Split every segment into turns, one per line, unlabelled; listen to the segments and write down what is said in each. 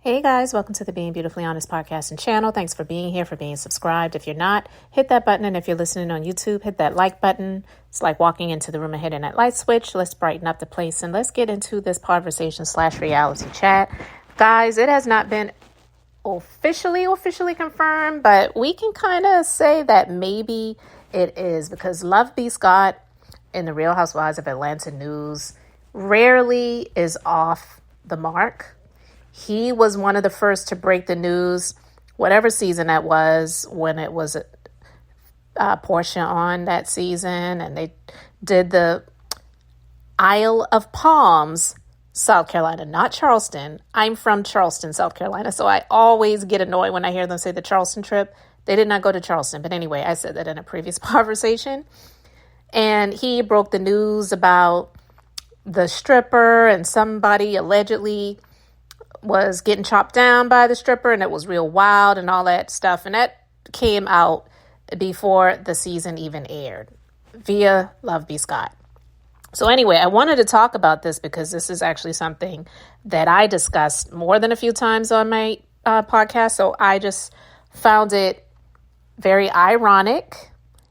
Hey guys, welcome to the Being Beautifully Honest podcast and channel. Thanks for being here, for being subscribed. If you're not, hit that button. And if you're listening on YouTube, hit that like button. It's like walking into the room and hitting that light switch. Let's brighten up the place and let's get into this conversation/reality chat. Guys, it has not been officially confirmed, but we can kind of say that maybe it is because lovebscott in the Real Housewives of Atlanta news rarely is off the mark. He was one of the first to break the news, whatever season that was, when it was Portia on that season. And they did the Isle of Palms, South Carolina, not Charleston. I'm from Charleston, South Carolina. So I always get annoyed when I hear them say the Charleston trip. They did not go to Charleston. But anyway, I said that in a previous conversation. And he broke the news about the stripper and somebody allegedly was getting chopped down by the stripper, and it was real wild and all that stuff. And that came out before the season even aired via lovebscott. So anyway, I wanted to talk about this because this is actually something that I discussed more than a few times on my podcast. So I just found it very ironic,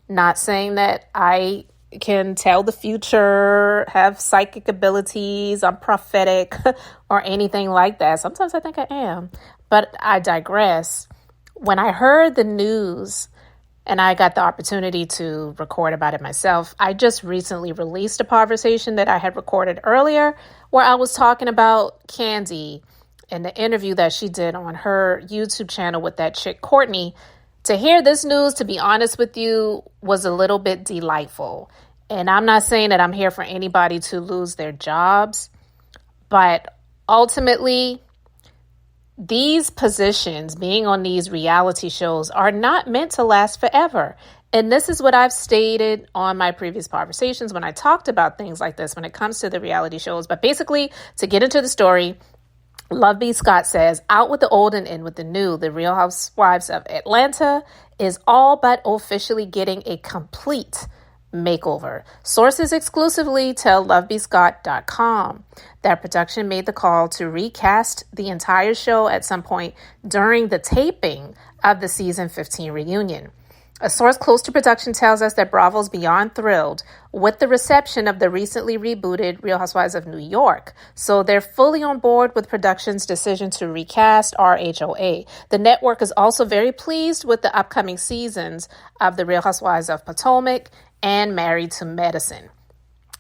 not saying that I can tell the future, have psychic abilities, I'm prophetic, or anything like that. Sometimes I think I am, but I digress. When I heard the news and I got the opportunity to record about it myself, I just recently released a conversation that I had recorded earlier where I was talking about Kandi and the interview that she did on her YouTube channel with that chick, Courtney. To hear this news, to be honest with you, was a little bit delightful. And I'm not saying that I'm here for anybody to lose their jobs, but ultimately, these positions, being on these reality shows, are not meant to last forever. And this is what I've stated on my previous conversations when I talked about things like this when it comes to the reality shows. But basically, to get into the story, lovebscott says, out with the old and in with the new. The Real Housewives of Atlanta is all but officially getting a complete makeover. Sources exclusively tell lovebscott.com that production made the call to recast the entire show at some point during the taping of the season 15 reunion. A source close to production tells us that Bravo's beyond thrilled with the reception of the recently rebooted Real Housewives of New York. So they're fully on board with production's decision to recast RHOA. The network is also very pleased with the upcoming seasons of the Real Housewives of Potomac and Married to Medicine.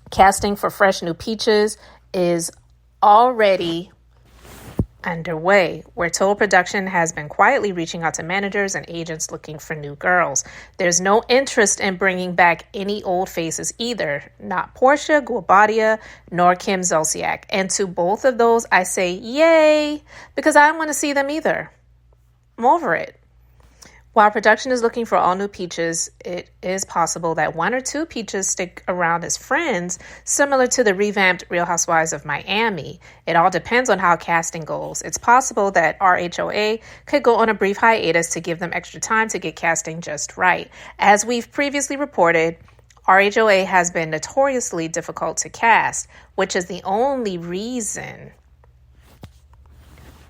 Casting for Fresh New Peaches is already underway. We're told production has been quietly reaching out to managers and agents looking for new girls. There's no interest in bringing back any old faces either, not Portia Guabadia nor Kim Zolciak. And to both of those, I say yay, because I don't want to see them either. I'm over it. While production is looking for all new peaches, it is possible that one or two peaches stick around as friends, similar to the revamped Real Housewives of Miami. It all depends on how casting goes. It's possible that RHOA could go on a brief hiatus to give them extra time to get casting just right. As we've previously reported, RHOA has been notoriously difficult to cast, which is the only reason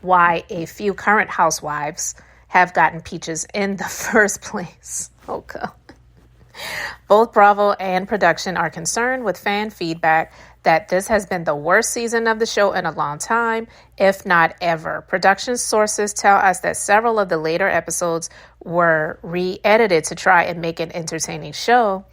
why a few current housewives have gotten peaches in the first place. Oh, God. Both Bravo and production are concerned with fan feedback that this has been the worst season of the show in a long time, if not ever. Production sources tell us that several of the later episodes were re-edited to try and make an entertaining show,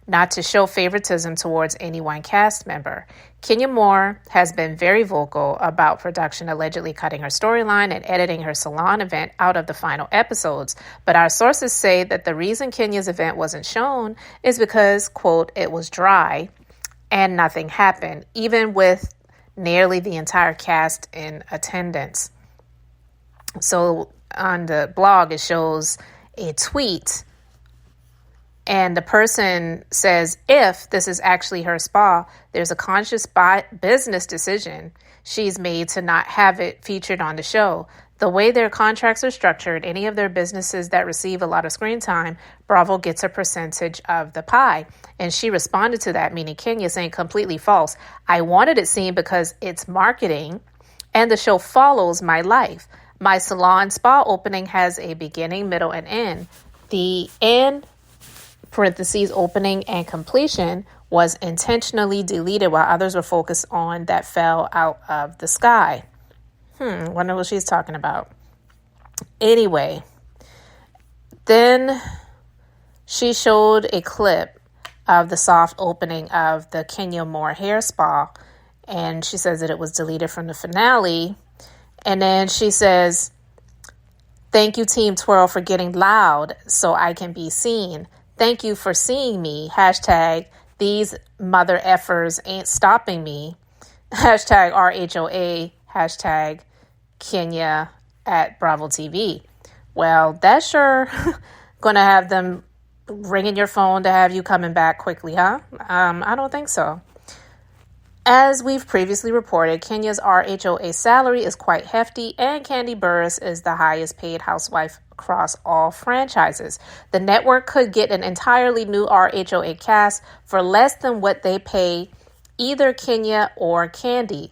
not to show favoritism towards any one cast member. Kenya Moore has been very vocal about production allegedly cutting her storyline and editing her salon event out of the final episodes. But our sources say that the reason Kenya's event wasn't shown is because, quote, it was dry and nothing happened, even with nearly the entire cast in attendance. So on the blog, it shows a tweet, and the person says, if this is actually her spa, there's a conscious business decision she's made to not have it featured on the show. The way their contracts are structured, any of their businesses that receive a lot of screen time, Bravo gets a percentage of the pie. And she responded to that, meaning Kenya, saying completely false. I wanted it seen because it's marketing and the show follows my life. My salon spa opening has a beginning, middle, and end. The end, parentheses, opening and completion, was intentionally deleted while others were focused on that fell out of the sky. Wonder what she's talking about. Anyway, then she showed a clip of the soft opening of the Kenya Moore hair spa, and she says that it was deleted from the finale. And then she says, "Thank you, Team Twirl, for getting loud so I can be seen. Thank you for seeing me. Hashtag these mother effers ain't stopping me. Hashtag RHOA. Hashtag Kenya at Bravo TV." Well, that's sure going to have them ringing your phone to have you coming back quickly, huh? I don't think so. As we've previously reported, Kenya's RHOA salary is quite hefty, and Kandi Burruss is the highest paid housewife across all franchises. The network could get an entirely new RHOA cast for less than what they pay either Kenya or Kandi.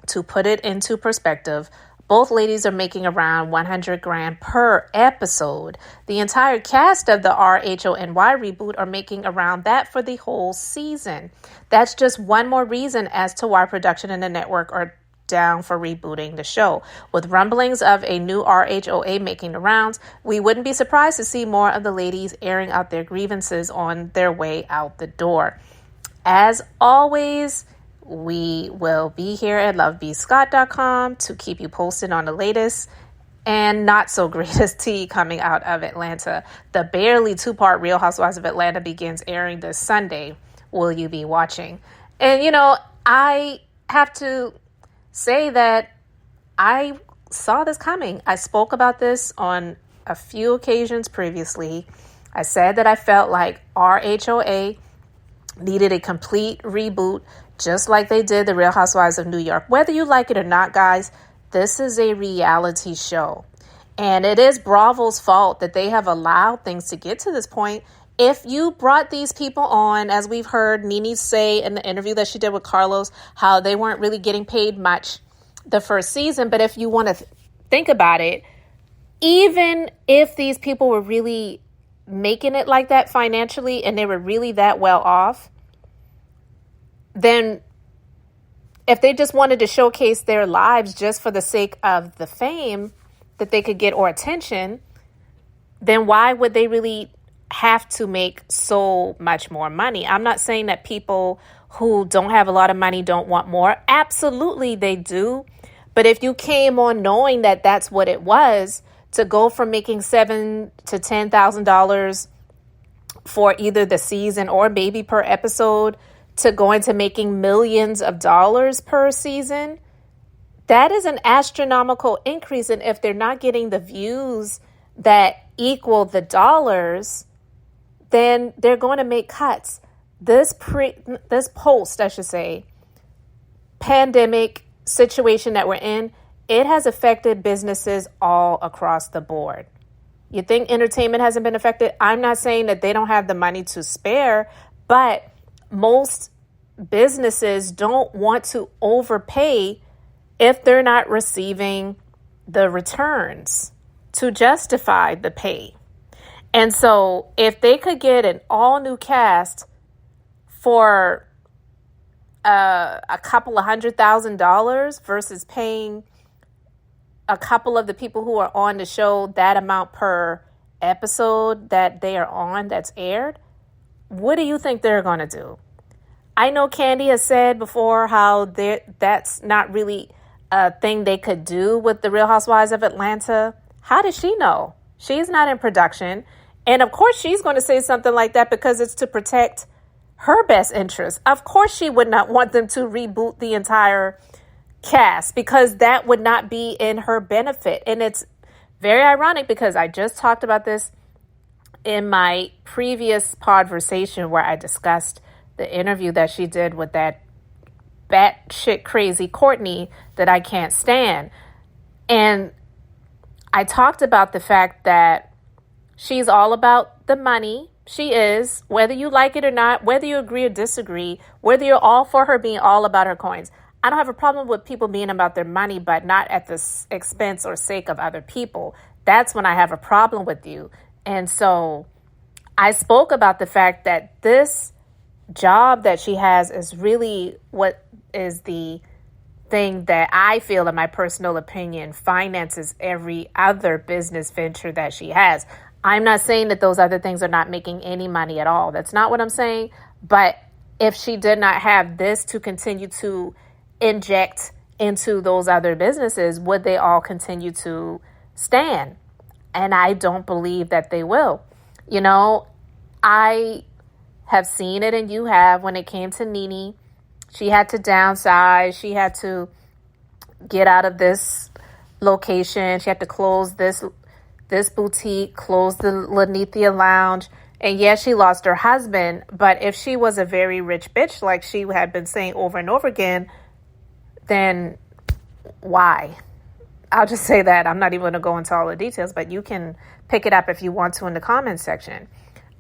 To put it into perspective, both ladies are making around $100,000 per episode. The entire cast of the RHONY reboot are making around that for the whole season. That's just one more reason as to why production and the network are down for rebooting the show. With rumblings of a new RHOA making the rounds, we wouldn't be surprised to see more of the ladies airing out their grievances on their way out the door. As always, we will be here at lovebscott.com to keep you posted on the latest and not so greatest tea coming out of Atlanta. The barely 2-part Real Housewives of Atlanta begins airing this Sunday. Will you be watching? And, I have to say that I saw this coming. I spoke about this on a few occasions previously. I said that I felt like RHOA needed a complete reboot, just like they did the Real Housewives of New York. Whether you like it or not, guys, this is a reality show. And it is Bravo's fault that they have allowed things to get to this point. If you brought these people on, as we've heard Nene say in the interview that she did with Carlos, how they weren't really getting paid much the first season. But if you want to think about it, even if these people were really making it like that financially and they were really that well off, then if they just wanted to showcase their lives just for the sake of the fame that they could get or attention, then why would they really have to make so much more money? I'm not saying that people who don't have a lot of money don't want more. Absolutely they do. But if you came on knowing that that's what it was, to go from making $7,000 to $10,000 for either the season or maybe per episode to going to making millions of dollars per season, that is an astronomical increase. And if they're not getting the views that equal the dollars, then they're going to make cuts. This post, I should say, pandemic situation that we're in, it has affected businesses all across the board. You think entertainment hasn't been affected? I'm not saying that they don't have the money to spare, but most businesses don't want to overpay if they're not receiving the returns to justify the pay. And so if they could get an all new cast for a couple of $100,000 versus paying a couple of the people who are on the show that amount per episode that they are on, that's aired, what do you think they're going to do? I know Kandi has said before how that's not really a thing they could do with the Real Housewives of Atlanta. How does she know? She's not in production. And of course she's going to say something like that because it's to protect her best interest. Of course she would not want them to reboot the entire cast because that would not be in her benefit. And it's very ironic because I just talked about this in my previous podversation where I discussed the interview that she did with that batshit crazy Courtney that I can't stand. And I talked about the fact that she's all about the money. She is, whether you like it or not, whether you agree or disagree, whether you're all for her being all about her coins. I don't have a problem with people being about their money, but not at the expense or sake of other people. That's when I have a problem with you. And so I spoke about the fact that this job that she has is really what is the thing that I feel, in my personal opinion, finances every other business venture that she has. I'm not saying that those other things are not making any money at all. That's not what I'm saying. But if she did not have this to continue to inject into those other businesses, would they all continue to stand? And I don't believe that they will. You know, I have seen it, and you have, when it came to Nene. She had to downsize. She had to get out of this location. She had to close this boutique, close the Lanithia Lounge. And yes, she lost her husband. But if she was a very rich bitch, like she had been saying over and over again, then why? I'll just say that. I'm not even going to go into all the details, but you can pick it up if you want to in the comments section.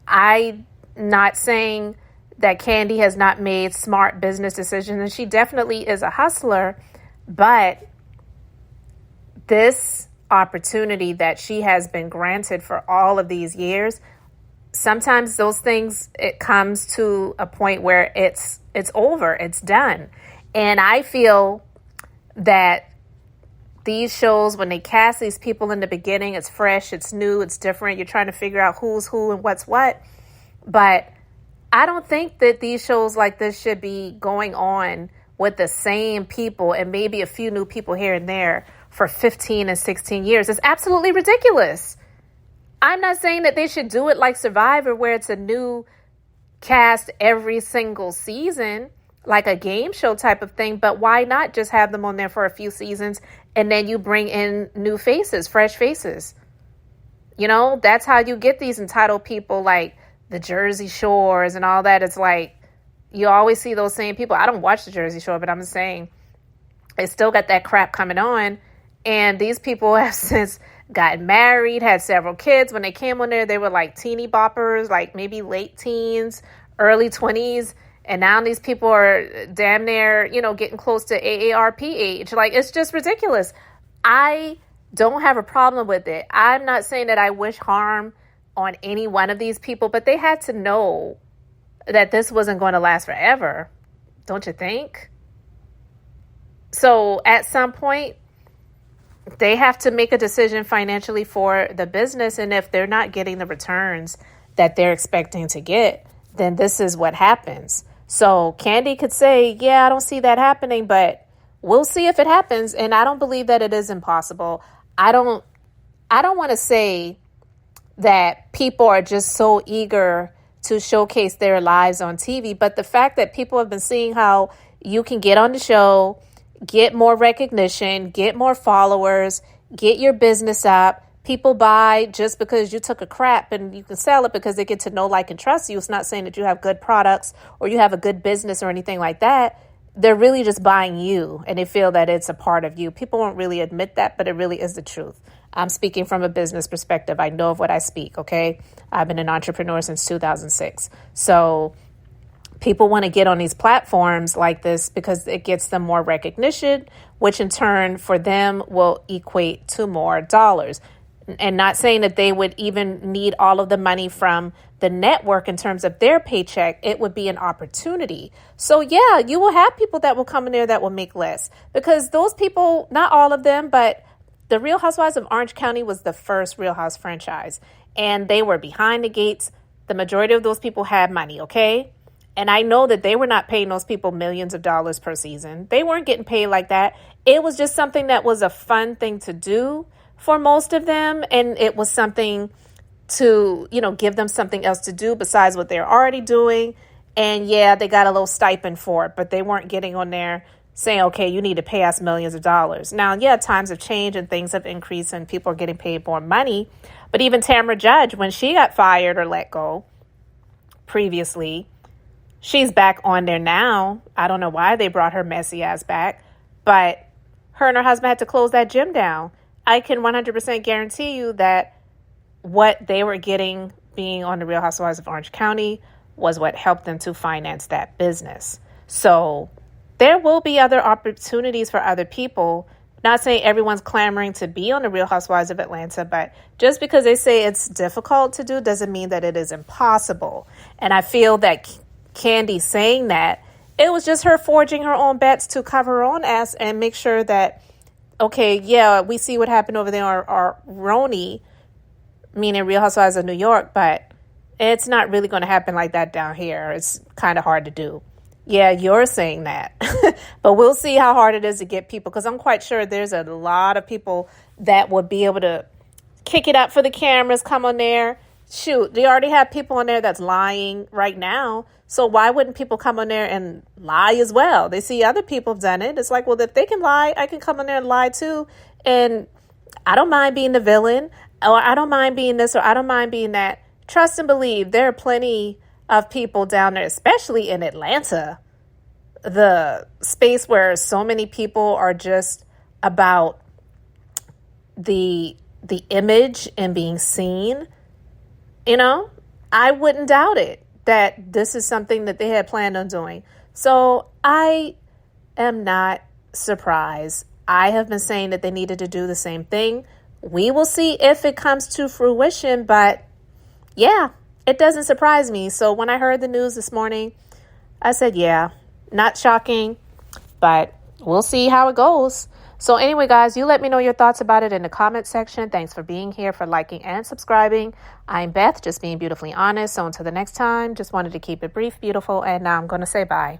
I'm not saying that Kandi has not made smart business decisions, and she definitely is a hustler, but this opportunity that she has been granted for all of these years, sometimes those things, it comes to a point where it's over, it's done. And I feel that these shows, when they cast these people in the beginning, it's fresh, it's new, it's different. You're trying to figure out who's who and what's what. But I don't think that these shows like this should be going on with the same people and maybe a few new people here and there for 15 and 16 years. It's absolutely ridiculous. I'm not saying that they should do it like Survivor, where it's a new cast every single season, like a game show type of thing. But why not just have them on there for a few seasons and then you bring in new faces, fresh faces? You know, that's how you get these entitled people like the Jersey Shores and all that. It's like you always see those same people. I don't watch the Jersey Shore, but I'm saying they still got that crap coming on. And these people have since gotten married, had several kids. When they came on there, they were like teeny boppers, like maybe late teens, early 20s. And now these people are damn near, you know, getting close to AARP age. Like, it's just ridiculous. I don't have a problem with it. I'm not saying that I wish harm on any one of these people, but they had to know that this wasn't going to last forever. Don't you think? So at some point, they have to make a decision financially for the business. And if they're not getting the returns that they're expecting to get, then this is what happens. So Kandi could say, yeah, I don't see that happening, but we'll see if it happens. And I don't believe that it is impossible. I don't want to say that people are just so eager to showcase their lives on TV. But the fact that people have been seeing how you can get on the show, get more recognition, get more followers, get your business up. People buy just because you took a crap, and you can sell it because they get to know, like, and trust you. It's not saying that you have good products or you have a good business or anything like that. They're really just buying you, and they feel that it's a part of you. People won't really admit that, but it really is the truth. I'm speaking from a business perspective. I know of what I speak, okay? I've been an entrepreneur since 2006. So people want to get on these platforms like this because it gets them more recognition, which in turn for them will equate to more dollars. And not saying that they would even need all of the money from the network in terms of their paycheck. It would be an opportunity. So yeah, you will have people that will come in there that will make less, because those people, not all of them, but the Real Housewives of Orange County was the first Real House franchise, and they were behind the gates. The majority of those people had money, okay? And I know that they were not paying those people millions of dollars per season. They weren't getting paid like that. It was just something that was a fun thing to do for most of them. And it was something to, you know, give them something else to do besides what they're already doing. And yeah, they got a little stipend for it, but they weren't getting on there saying, okay, you need to pay us millions of dollars. Now, yeah, times have changed and things have increased and people are getting paid more money. But even Tamra Judge, when she got fired or let go previously, she's back on there now. I don't know why they brought her messy ass back, but her and her husband had to close that gym down. I can 100% guarantee you that what they were getting being on the Real Housewives of Orange County was what helped them to finance that business. So there will be other opportunities for other people. Not saying everyone's clamoring to be on the Real Housewives of Atlanta, but just because they say it's difficult to do doesn't mean that it is impossible. And I feel that Kandi saying that, it was just her forging her own bets to cover her own ass and make sure that, okay, yeah, we see what happened over there on RHOA, meaning Real Housewives of New York, but it's not really going to happen like that down here. It's kind of hard to do. Yeah, you're saying that. But we'll see how hard it is to get people, because I'm quite sure there's a lot of people that would be able to kick it up for the cameras, come on there. Shoot, they already have people on there that's lying right now. So why wouldn't people come on there and lie as well? They see other people have done it. It's like, well, if they can lie, I can come on there and lie too. And I don't mind being the villain, or I don't mind being this, or I don't mind being that. Trust and believe, there are plenty of people down there, especially in Atlanta, the space where so many people are just about the image and being seen. You know, I wouldn't doubt it that this is something that they had planned on doing. So I am not surprised. I have been saying that they needed to do the same thing. We will see if it comes to fruition, but yeah, it doesn't surprise me. So when I heard the news this morning, I said, yeah, not shocking, but we'll see how it goes. So anyway, guys, you let me know your thoughts about it in the comment section. Thanks for being here, for liking and subscribing. I'm Beth, just being beautifully honest. So until the next time, just wanted to keep it brief, beautiful, and now I'm going to say bye.